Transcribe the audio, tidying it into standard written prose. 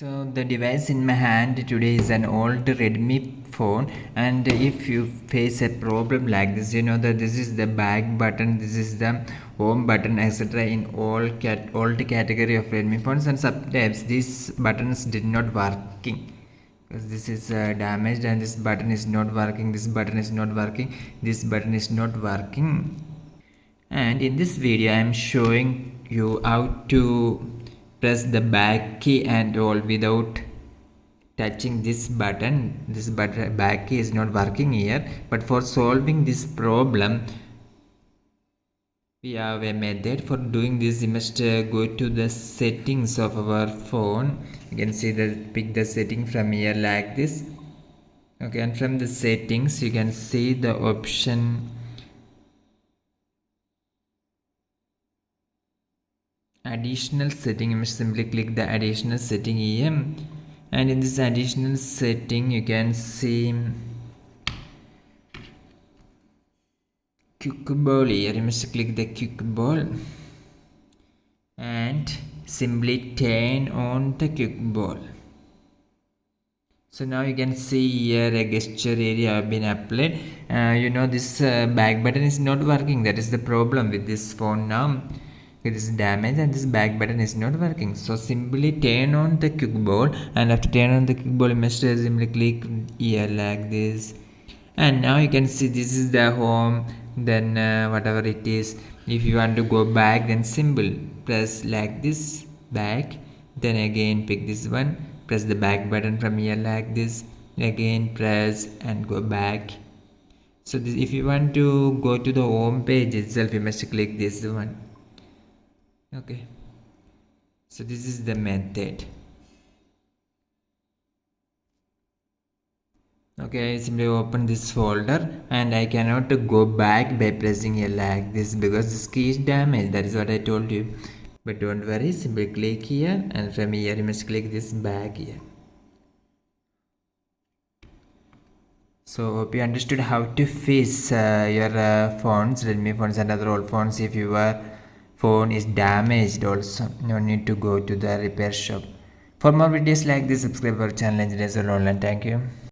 So the device in my hand today is an old Redmi phone, and if you face a problem like this, you know that this is the back button, this is the home button, etc. in old category of Redmi phones, and sometimes these buttons did not working because this is damaged, and this button is not working, this button is not working, this button is not working. And in this video I am showing you how to press the back key and all without touching this button. This button back key is not working here, but for solving this problem we have a method. For doing this, you must go to the settings of our phone. You can see that, pick the setting from here like this. Okay, and from the settings you can see the option additional setting. You must simply click the additional setting here, and in this additional setting you can see quick ball here. You must click the quick ball and simply turn on the quick ball. So now you can see here a gesture area have been applied. You know this back button is not working. That is the problem with this phone now. It is damaged and this back button is not working. So simply turn on the quick ball, and after turn on the quick ball you must simply click here like this, and now you can see this is the home. Then whatever it is, if you want to go back, then simple press like this back, then again pick this one, press the back button from here like this, again press and go back. So this, if you want to go to the home page itself, you must click this one. Okay, so this is the method. Okay, simply open this folder, and I cannot go back by pressing here like this because this key is damaged. That is what I told you. But don't worry, simply click here, and from here you must click this back here. So hope you understood how to fix your phones, Redmi phones and other old phones. If your phone is damaged also, no need to go to the repair shop. For more videos like this, subscribe our channel Engineers Online. Thank you.